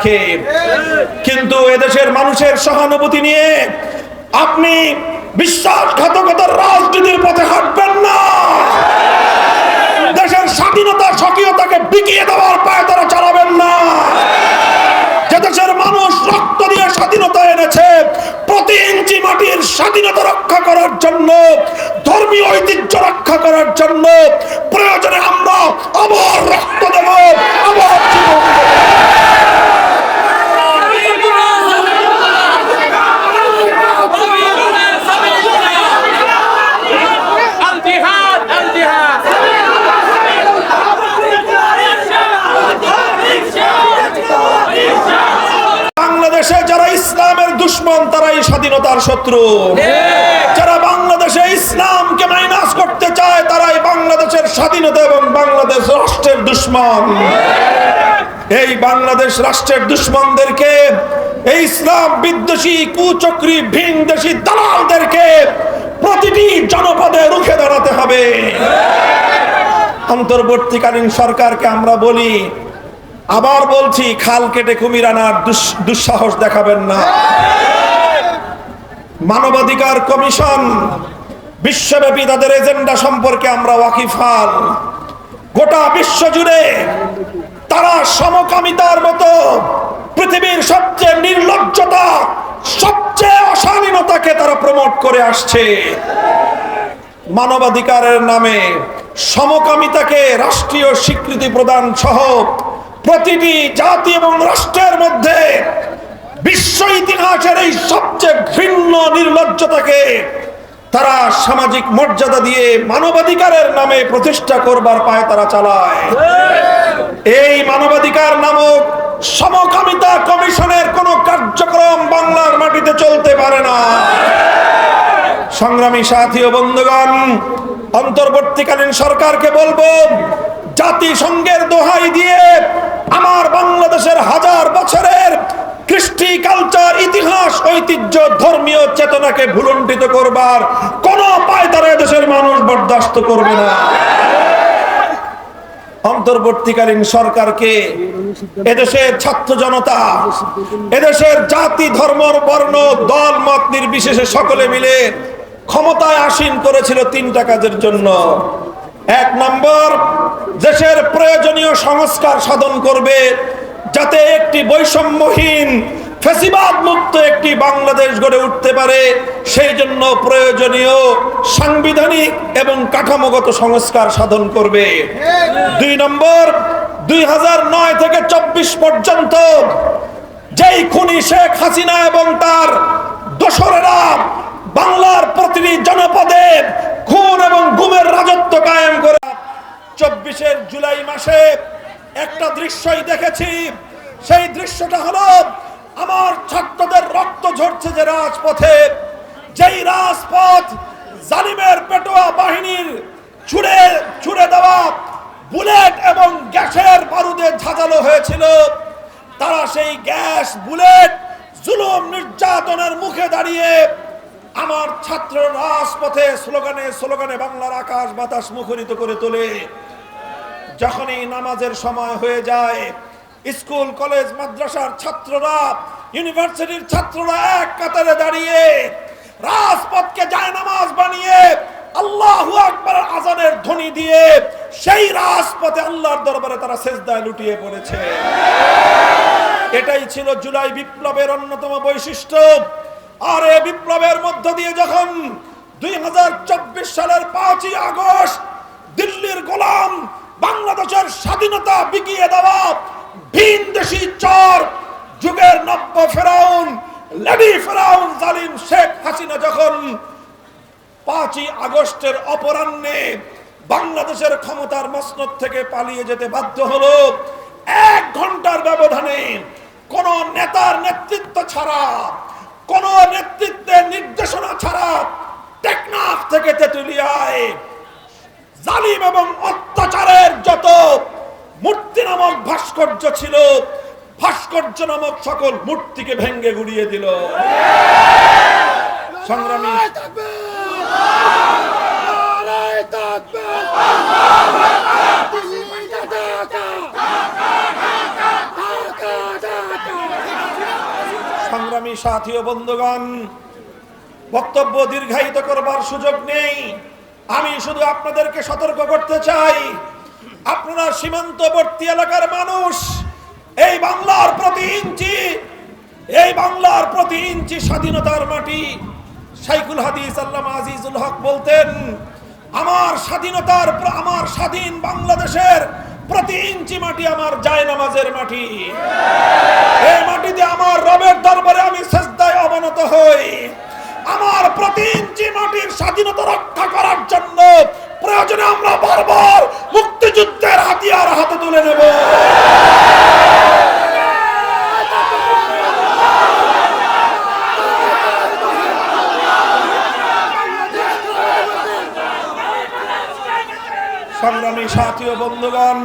রাখে। কিন্তু এদেশের মানুষের সহানুভূতি নিয়ে আপনি বিশ্বাসঘাতকতার রাজনীতির পথে হাঁটবেন না। দেশের স্বাধীনতা স্বকীয়তাকে বিকিয়ে দেওয়ার পায়ে তারা চালাবেন না। যে দেশের মানুষ রক্ত দিয়ে স্বাধীনতা এনেছে, প্রতি ইঞ্চি মাটির স্বাধীনতা রক্ষা করার জন্য, ধর্মীয় ঐতিহ্য রক্ষা করার জন্য প্রয়োজনে আমরা আবার রক্ত দেব, আবার জীবন যারা ইসলামের দুশমন তারাই স্বাধীনতার শত্রু। যারা বাংলাদেশে ইসলামকে মাইনাস করতে চায় তারাই বাংলাদেশের স্বাধীনতা এবং বাংলাদেশ রাষ্ট্রের দুশমন। এই বাংলাদেশ রাষ্ট্রের দুশমনদেরকে, এই ইসলাম বিদ্বেষী কুচক্রী ভিনদেশী দালালদেরকে প্রতিটি জনপদে রুখে দাঁড়াতে হবে। অন্তর্বর্তীকালীন সরকারকে আমরা বলি, আবার বলছি, খাল কেটে কুমির আনার দুঃসাহস দেখাবেন না। মানবাধিকার কমিশন বিশ্বব্যাপী তাদের এজেন্ডা সম্পর্কে আমরা ওয়াকিফাল। গোটা বিশ্ব জুড়ে তারা সমকামিতার মতো পৃথিবীর সবচেয়ে নির্লজ্জতা, সবচেয়ে অশালীনতাকে তারা প্রমোট করে আসছে। মানবাধিকারের নামে সমকামিতাকে রাষ্ট্রীয় স্বীকৃতি প্রদান সহ প্রতিটি জাতি এবং রাষ্ট্রের মধ্যে বিশ্ব ইতিহাসের এই সবচেয়ে ঘৃণ্য নির্লজ্জতাকে তারা সামাজিক মর্যাদা দিয়ে মানবাধিকারের নামে প্রতিষ্ঠা করবার পায়ে তারা চালায়। এই মানবাধিকার নামক সমকামিতা কমিশনের কোন কার্যক্রম বাংলার মাটিতে চলতে পারে না। সংগ্রামী সাথী ও বন্ধুগণ, অন্তর্বর্তীকালীন সরকারকে বলবো, জাতিসংঘের দোহাই দিয়ে আমার বাংলাদেশের হাজার বছরের কৃষ্টি, কালচার, ইতিহাস, ঐতিহ্য, ধর্মীয় চেতনাকে ভুলুণ্ঠিত করবার কোন পায় তারা দেশের মানুষ বরদাস্ত করবে না। অন্তর্বর্তীকালীন সরকারকে এদেশের ছাত্র জনতা, এদেশের জাতি, ধর্ম, বর্ণ, দল, মত নির্বিশেষে সকলে মিলে ক্ষমতায় আসীন করেছিল তিনটা কাজের জন্য। এক নম্বর, দেশের প্রয়োজনীয় সংস্কার সাধন করবে যাতে একটি বৈষম্যহীন ফ্যাসিবাদ মুক্ত একটি বাংলাদেশ গড়ে উঠতে পারে, সেই জন্য প্রয়োজনীয় সাংবিধানিক এবং কাঠামোগত সংস্কার সাধন করবে। দুই নম্বর, 2009 থেকে 24 পর্যন্ত যেই খুনি শেখ হাসিনা এবং তার দোসরেরা বাংলার প্রতিটি জনপদে খুন এবং গুমের রাজত্ব কায়েম করে, 24 জুলাই মাসে একটা দৃশ্যই দেখেছি। সেই দৃশ্যটা হলো আমার ছাত্রদের রক্ত ঝরছে যে রাজপথে, যেই রাজপথ জালিমের পেটোয়া বাহিনীর ছুড়ে দেওয়া বুলেট এবং গ্যাসের বারুদে ঝাঁঝালো হয়েছিল। তারা সেই গ্যাস, বুলেট, জুলুম, নির্যাতনের মুখে দাঁড়িয়ে আমার ছাত্র রাজপথে স্লোগানে স্লোগানে বাংলার আকাশ বাতাস মুখরিত করে তোলে। যখনই নামাজের সময় হয়ে যায়, স্কুল, কলেজ, মাদ্রাসার ছাত্ররা, ইউনিভার্সিটির ছাত্ররা এক কাতারে দাঁড়িয়ে রাজপথকে জায়নামাজ বানিয়ে আল্লাহু আকবার আজানের ধ্বনি দিয়ে সেই রাজপথে আল্লাহর দরবারে তারা সেজদায় লুটিয়ে পড়েছে। এটাই ছিল জুলাই বিপ্লবের অন্যতম বৈশিষ্ট্য। আর এই বিপ্লবের মধ্য দিয়ে যখন 2024 সালের 5ই আগস্ট দিল্লির গোলাম বাংলাদেশের স্বাধীনতা বিকিয়ে দেওয়া ভিনদেশী চর যুগের নব্য ফেরাউন, লেডি ফেরাউন জালিম শেখ হাসিনা যখন 5ই আগস্টের অপরাহ্নে বাংলাদেশের ক্ষমতার মসনদ থেকে পালিয়ে যেতে বাধ্য হলো, 1 ঘন্টার ব্যবধানে কোন নেতার নেতৃত্ব ছাড়া, কোন নেতৃত্বের নির্দেশনা ছাড়া টেকনাফ থেকে তেঁতুলিয়ায় জালিম এবং অত্যাচারের যত মূর্তি নামক ভাস্কর্য ছিল, ভাস্কর্য নামক সকল মূর্তিকে ভেঙ্গে গুড়িয়ে দিল। সংগ্রামী সংগ্রামী সাথী ও বন্ধুগণ, বক্তব্য দীর্ঘায়িত করবার সুযোগ নেই। আমি শুধু আপনাদেরকে সতর্ক করতে চাই, আপনারা সীমান্তবর্তী এলাকার মানুষ, এই বাংলার প্রতি ইঞ্চি স্বাধীনতার মাটি। শাইখুল হাদিস আল্লামা আজিজুল হক বলতেন, আমার স্বাধীন বাংলাদেশের প্রতি ইঞ্চি মাটি আমার জায়নামাজের মাটি। এই মাটিতে আমার রবের দরবারে আমি সিজদায় অবনত হই। আমার প্রতি ইঞ্চি মাটির স্বাধীনতা রক্ষা করার জন্য প্রয়োজনে আমরা বারবার মুক্তিযুদ্ধের হাতিয়ার হাতে তুলে নেব। সংগ্রামী সাথী ও বন্ধুগণ,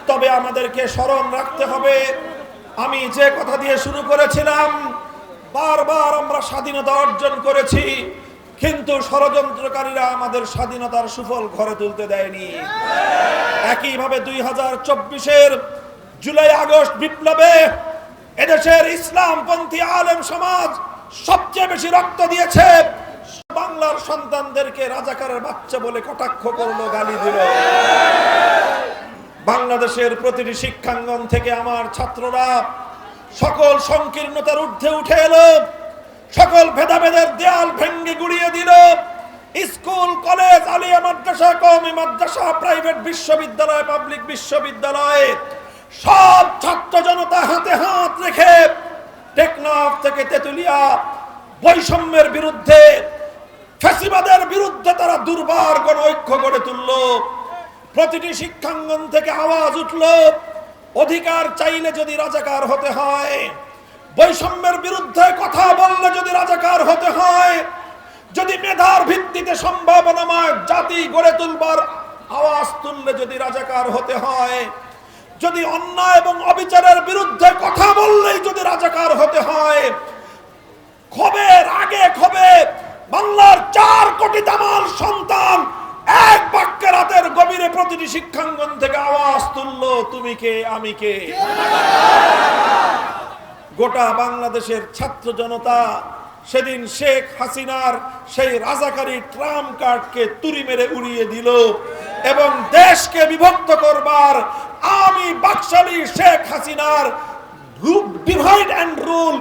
তবে আমাদেরকে স্মরণ রাখতে হবে, আমি যে কথা দিয়ে শুরু করেছিলাম, বারবার আমরা স্বাধীনতা অর্জন করেছি, কিন্তু ষড়যন্ত্রকারীরা আমাদের স্বাধীনতার সুফল ঘরে তুলতে দেয়নি। একইভাবে 2024-এর জুলাই আগস্ট বিপ্লবে এদেশের ইসলামপন্থী আলেম সমাজ সবচেয়ে বেশি রক্ত দিয়েছে। বাংলার সন্তানদেরকে রাজাকারের বাচ্চা বলে কটাক্ষ করলো, গালি দিল। বাংলাদেশের প্রতিটি শিক্ষাঙ্গন থেকে আমার ছাত্ররা সকল সংকীর্ণতার ঊর্ধ্বে উঠে এলো, সকল ভেদাভেদের দেয়াল ভেঙ্গে গুড়িয়ে দিল। স্কুল, কলেজ, আলিয়া মাদ্রাসা, কওমি মাদ্রাসা, প্রাইভেট বিশ্ববিদ্যালয়, পাবলিক বিশ্ববিদ্যালয়, সব ছাত্র জনতা হাতে হাত রেখে টেকনাফ থেকে তেতুলিয়া বৈষম্যের বিরুদ্ধে, ফ্যাসিবাদের বিরুদ্ধে তারা দুর্বার গণ ঐক্য গড়ে তুলল। প্রতিটি শিক্ষাঙ্গন থেকে আওয়াজ উঠল, অধিকার চাইলে যদি রাজাকার হতে হয়, বৈষম্যের বিরুদ্ধে কথা বললে যদি রাজাকার হতে হয়, যদি মেধার ভিত্তিতে সম্ভাবনাময় জাতি গড়ে তুলবার আওয়াজ তুললে যদি রাজাকার হতে হয়, যদি অন্যায় এবং অবিচারের বিরুদ্ধে কথা বললেই যদি রাজাকার হতে হয়, ক্ষোভের আগে ক্ষোভে বাংলার 4 কোটি দামাল সন্তান এক বাক্যে রাতের গভীরে প্রতিটি শিক্ষাঙ্গন থেকে আওয়াজ তুললো, তুমি কে, আমি কে। গোটা বাংলাদেশের ছাত্র জনতা সেদিন শেখ হাসিনার সেই রাজাকারী ট্রাম কার্ডকে তুড়ি মেরে উড়িয়ে দিল এবং দেশকে বিভক্ত করবার আমি বাকশালী শেখ হাসিনার ডিভাইড অ্যান্ড রুল,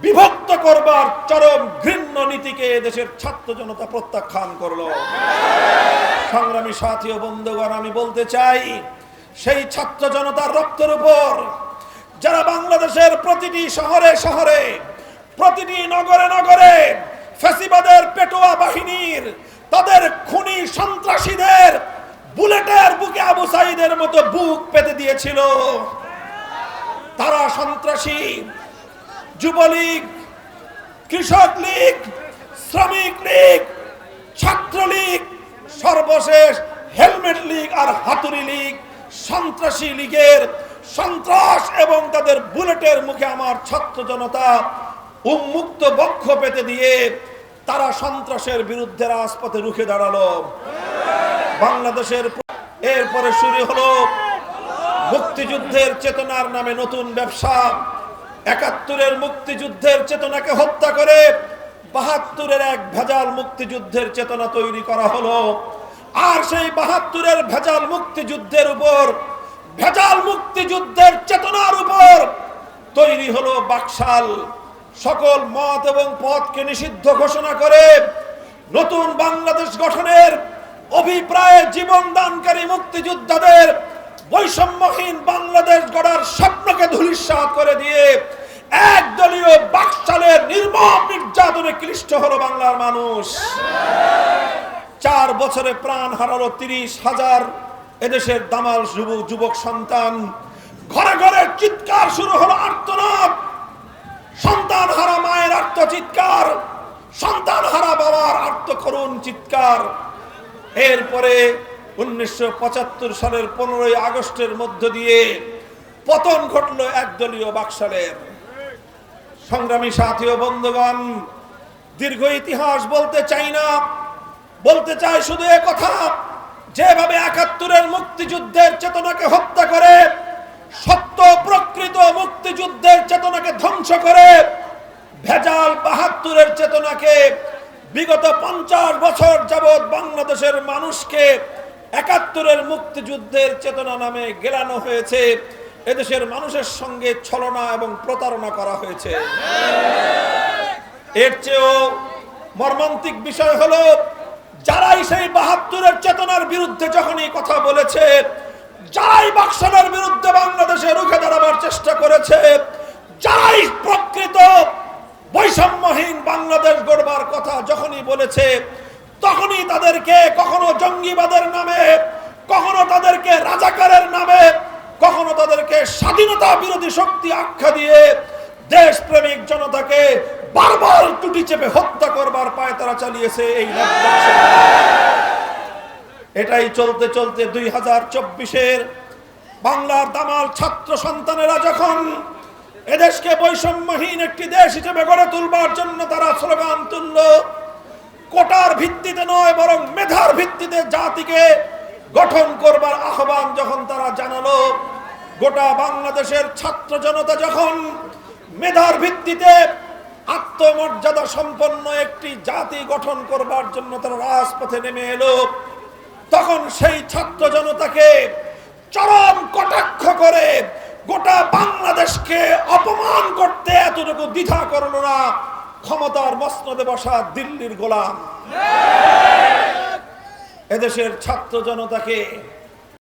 বিভক্ত করবার চরম ঘৃণ্য নীতিকে দেশের ছাত্র জনতা প্রত্যাখ্যান করলো। সংগ্রামী সাথী ও বন্ধুগণ, আমি বলতে চাই, সেই ছাত্র জনতার রক্তের উপর যারা বাংলাদেশের প্রতিটি শহরে শহরে, প্রতিটি নগরে নগরে ফ্যাসিবাদের পেটোয়া বাহিনীর, তাদের খুনি সন্ত্রাসীদের বুলেটের বুকে আবু সাইদের মতো বুক পেতে দিয়েছিল, তারা সন্ত্রাসী যুবলীগ, কৃষক লীগ, শ্রমিক লীগ, ছাত্রলীগ, সর্বশেষ হেলমেট লীগ আর হাতুড়ি লীগ, সন্ত্রাসী লীগের সন্ত্রাস এবং তাদের বুলেটের মুখে আমার ছাত্র জনতা উন্মুক্ত বক্ষ পেতে দিয়ে তারা সন্ত্রাসের বিরুদ্ধে রাজপথে রুখে দাঁড়ালো। বাংলাদেশের এরপরে শুরু হলো মুক্তিযুদ্ধের চেতনার নামে নতুন ব্যবসা। ৭১-এর মুক্তিযুদ্ধের চেতনাকে হত্যা করে ৭২-এর এক ভেজাল মুক্তিযুদ্ধের চেতনা তৈরি করা হলো। আর সেই ৭২-এর ভেজাল মুক্তিযুদ্ধের উপর, ভেজাল মুক্তিযুদ্ধের চেতনার উপর তৈরি হলো বাকশাল। সকল মত এবং পথকে নিষিদ্ধ ঘোষণা করে নতুন বাংলাদেশ গঠনের অভিপ্রায়ে জীবন দানকারী মুক্তিযোদ্ধাদের বৈষম্যহীন বাংলাদেশ গড়ার স্বপ্নকে ধূলিসাৎ করে দিয়ে একদলীয় বাকশালের নির্মম নির্যাতনে ক্লিষ্ট হলো বাংলার মানুষ। 4 বছরে প্রাণ হারালো 30,000 এদেশের দামাল যুবক সন্তান। ঘরে ঘরে চিৎকার শুরু হলো, আর্তনাদ, সন্তান হারা মায়ের আর্তচিৎকার, সন্তান হারা বাবার আর্তকরুণ চিৎকার। এরপরে 1975 সালের 15ই আগস্টের মধ্য দিয়ে পতন ঘটলো একদলীয় বাকশালের। সংগ্রামী সাথী ও বন্ধুগণ, দীর্ঘ ইতিহাস বলতে চাই না, বলতে চাই শুধু এ কথা, যেভাবে ৭১-এর মুক্তিযুদ্ধের চেতনাকে হত্যা করে, সত্য প্রকৃত মুক্তিযুদ্ধের চেতনাকে ধ্বংস করে ভেজাল ৭২-এর চেতনাকে বিগত ৫০ বছর যাবৎ বাংলাদেশের মানুষকে ৭১-এর মুক্তিযুদ্ধের চেতনা নামে গেলানো হয়েছে। এদেশের মানুষের সঙ্গে ছলনা এবং প্রতারণা করা হয়েছে। এর চেয়েও মর্মান্তিক বিষয় হলো, যারাই সেই ৭২-এর চেতনার বিরুদ্ধে যখনই কথা বলেছে, যারাই বাকশালের বিরুদ্ধে বাংলাদেশে রুখে দাঁড়াবার চেষ্টা করেছে, যারাই প্রকৃত বৈষম্যহীন বাংলাদেশ গড়বার কথা যখনই বলেছে, তখনই তাদেরকে কখনো জঙ্গিবাদের নামে, কখনো তাদেরকে রাজাকারের নামে, কখনো তাদেরকে স্বাধীনতা বিরোধী শক্তি আখ্যা দিয়ে দেশপ্রেমিক জনতাকে বারবার টুটি চেপে হত্যা করবার পায়তারা চালিয়েছে। এই এটাই চলতে চলতে ২০২৪-এর বাংলার দামাল ছাত্র সন্তানেরা যখন এদেশকে বৈষম্যহীন একটি দেশ হিসেবে গড়ে তুলবার জন্য তারা স্লোগান তুলল, কোটার ভিত্তিতে নয় বরং মেধার ভিত্তিতে জাতিকে গঠন করবার আহ্বান যখন তারা জানালো, গোটা বাংলাদেশের ছাত্র জনতা যখন মেধার ভিত্তিতে আত্মমর্যাদা সম্পন্ন একটি জাতি গঠন করবার জন্য তারা রাজপথে নেমে এলো, তখন সেই ছাত্র জনতাকে চরম কটাক্ষ করে গোটা বাংলাদেশকে অপমান করতে এতটুকু দ্বিধা করল না ক্ষমতার মসনদে বসা দিল্লির গোলাম। এদেশের ছাত্র জনতাকে